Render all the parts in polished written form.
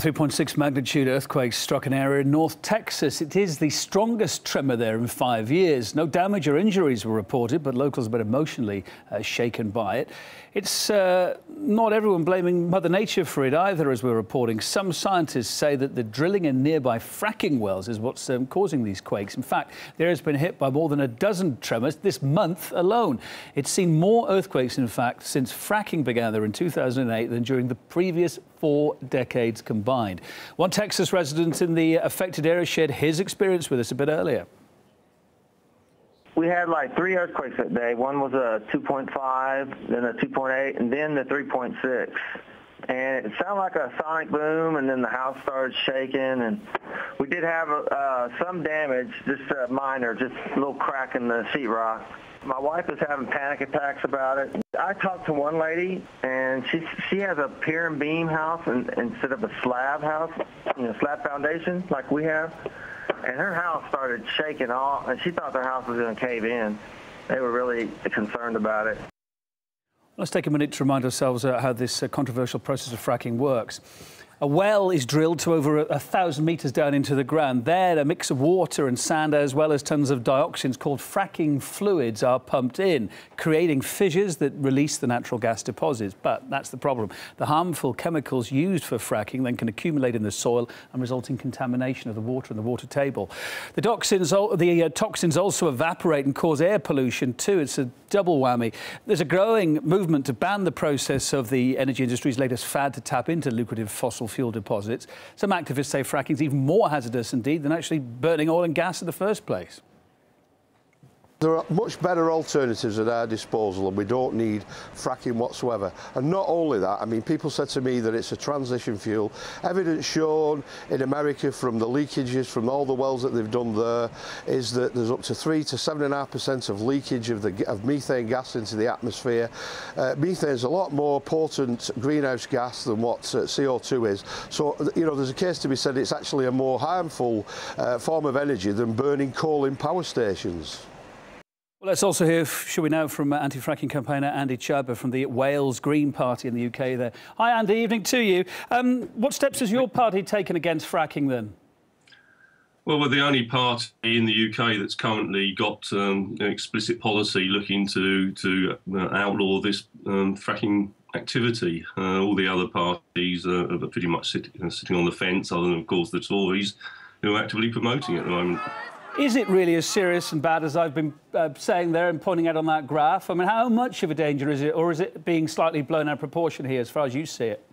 3.6 magnitude earthquake struck an area in North Texas. It is the strongest tremor there in 5 years. No damage or injuries were reported, but locals have been emotionally shaken by it. It's not everyone blaming Mother Nature for it either, as we're reporting. Some scientists say that the drilling in nearby fracking wells is what's causing these quakes. In fact, the area has been hit by more than a dozen tremors this month alone. It's seen more earthquakes, in fact, since fracking began there in 2008 than during the previous 4 decades combined. One Texas resident in the affected area shared his experience with us a bit earlier. We had like 3 earthquakes that day. One was a 2.5, then a 2.8, and then the 3.6. And it sounded like a sonic boom, and then the house started shaking. And we did have some damage, just minor, just a little crack in the sheetrock. My wife is having panic attacks about it. I talked to one lady, and she has a pier and beam house instead of a slab house, slab foundation like we have. And her house started shaking off, and she thought their house was going to cave in. They were really concerned about it. Let's take a minute to remind ourselves how this controversial process of fracking works. A well is drilled to over 1,000 metres down into the ground. There, a mix of water and sand, as well as tons of dioxins called fracking fluids, are pumped in, creating fissures that release the natural gas deposits. But that's the problem. The harmful chemicals used for fracking then can accumulate in the soil and result in contamination of the water and the water table. The toxins also evaporate and cause air pollution too. It's a double whammy. There's a growing movement to ban the process of the energy industry's latest fad to tap into lucrative fossil fuel deposits. Some activists say fracking is even more hazardous indeed than actually burning oil and gas in the first place. There are much better alternatives at our disposal, and we don't need fracking whatsoever. And not only that, I mean, people said to me that it's a transition fuel. Evidence shown in America from the leakages from all the wells that they've done there is that there's up to 3 to 7.5% of leakage of methane gas into the atmosphere. Methane is a lot more potent greenhouse gas than what CO2 is. So, there's a case to be said it's actually a more harmful form of energy than burning coal in power stations. Well, let's also hear, shall we now, from anti-fracking campaigner Andy Chadber from the Wales Green Party in the UK there. Hi, Andy. Evening to you. What steps has your party taken against fracking, then? Well, we're the only party in the UK that's currently got an explicit policy looking to outlaw this fracking activity. All the other parties are pretty much sitting on the fence, other than, of course, the Tories, who are actively promoting it at the moment. Is it really as serious and bad as I've been saying there and pointing out on that graph? I mean, how much of a danger is it, or is it being slightly blown out of proportion here, as far as you see it?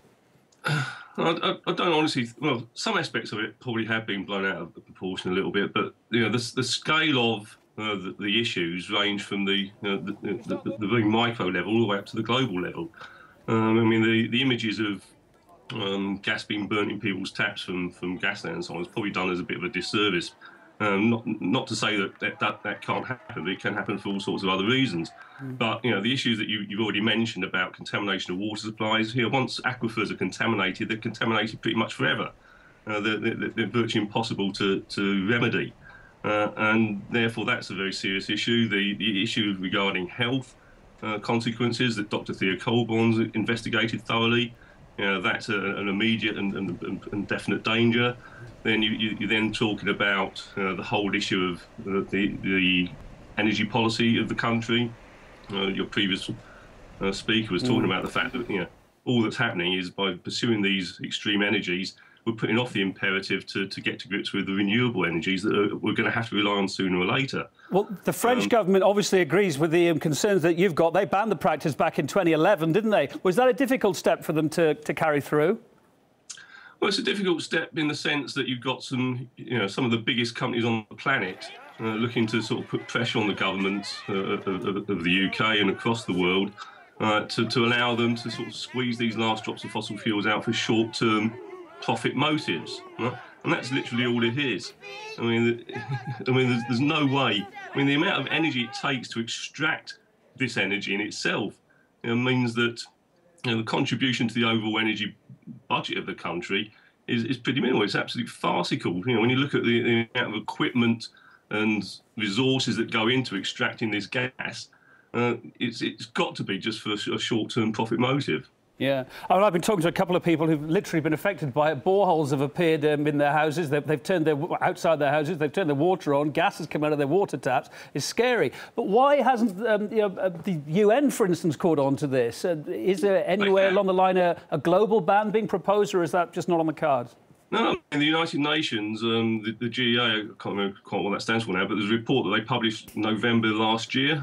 I don't honestly. Well, some aspects of it probably have been blown out of proportion a little bit, but the scale of the issues range from the very micro level all the way up to the global level. I mean, the images of gas being burnt in people's taps from gas lamps and so on is probably done as a bit of a disservice. Not to say that can't happen, but it can happen for all sorts of other reasons. But the issues that you've already mentioned about contamination of water supplies, once aquifers are contaminated, they're contaminated pretty much forever. They're virtually impossible to remedy, and therefore that's a very serious issue. The issue regarding health consequences that Dr. Theo Colborn's investigated thoroughly. That's an immediate and definite danger. Then you're then talking about the whole issue of the energy policy of the country. Your previous speaker was talking about the fact that all that's happening is by pursuing these extreme energies, we're putting off the imperative to get to grips with the renewable energies that we're going to have to rely on sooner or later. Well, the French government obviously agrees with the concerns that you've got. They banned the practice back in 2011, didn't they? Was that a difficult step for them to carry through? Well, it's a difficult step in the sense that you've got some of the biggest companies on the planet looking to sort of put pressure on the governments of the UK and across the world to allow them to sort of squeeze these last drops of fossil fuels out for short-term profit motives, right? And that's literally all it is. I mean, there's no way. I mean, the amount of energy it takes to extract this energy in itself means that the contribution to the overall energy budget of the country is pretty minimal. It's absolutely farcical. When you look at the amount of equipment and resources that go into extracting this gas, it's got to be just for a short-term profit motive. Yeah. I mean, I've been talking to a couple of people who've literally been affected by it. Boreholes have appeared in their houses. They've turned outside their houses. They've turned the water on. Gas has come out of their water taps. It's scary. But why hasn't the UN, for instance, caught on to this? Is there anywhere along the line a global ban being proposed, or is that just not on the cards? No, in the United Nations, the GEA, I can't remember quite what that stands for now, but there's a report that they published November last year,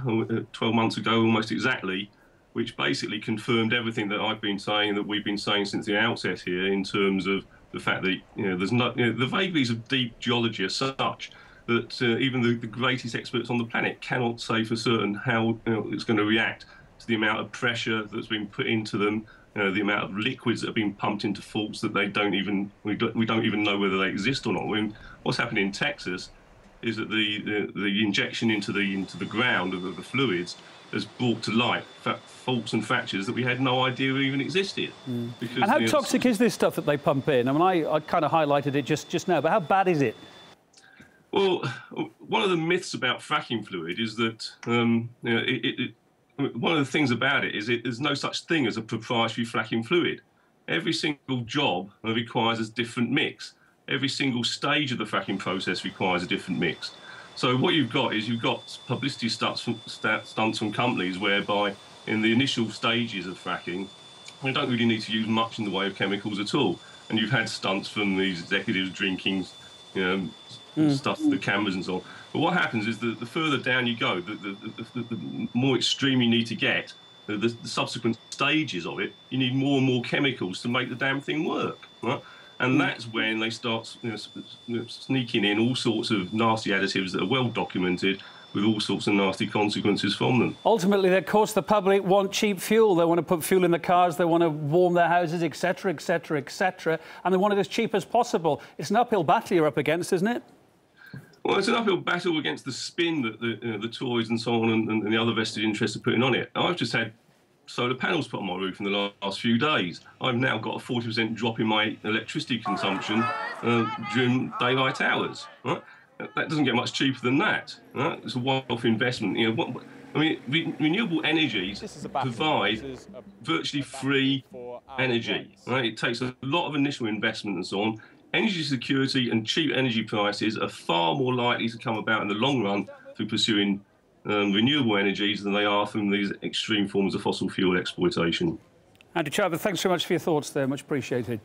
12 months ago almost exactly, which basically confirmed everything that I've been saying, that we've been saying since the outset here, in terms of the fact that there's not the vagaries of deep geology are such that even the greatest experts on the planet cannot say for certain how it's going to react to the amount of pressure that's been put into them, the amount of liquids that have been pumped into faults that we don't even know whether they exist or not. I mean, what's happened in Texas is that the injection into the ground of the fluids has brought to light faults and fractures that we had no idea even existed. Because, and how toxic is this stuff that they pump in? I mean, I kind of highlighted it just now, but how bad is it? Well, one of the myths about fracking fluid is that one of the things about it is there's no such thing as a proprietary fracking fluid. Every single job requires a different mix. Every single stage of the fracking process requires a different mix. So what you've got is publicity stunts from companies whereby in the initial stages of fracking, we don't really need to use much in the way of chemicals at all. And you've had stunts from these executives drinking, stuff to the cameras and so on. But what happens is the further down you go, the more extreme you need to get, the subsequent stages of it, you need more and more chemicals to make the damn thing work, right? And that's when they start sneaking in all sorts of nasty additives that are well documented, with all sorts of nasty consequences from them. Ultimately, of course, the public want cheap fuel. They want to put fuel in the cars, they want to warm their houses, etc., etc., etc., and they want it as cheap as possible. It's an uphill battle you're up against, isn't it? Well, it's an uphill battle against the spin that the Tories and so on and the other vested interests are putting on it. I've just had solar panels put on my roof in the last few days. I've now got a 40% drop in my electricity consumption during daylight hours. Right? That doesn't get much cheaper than that. Right? It's a one-off investment. Renewable energies provide virtually free energy. Right? It takes a lot of initial investment and so on. Energy security and cheap energy prices are far more likely to come about in the long run through pursuing renewable energies than they are from these extreme forms of fossil fuel exploitation. Andy Chapman, thanks so much for your thoughts there. Much appreciated.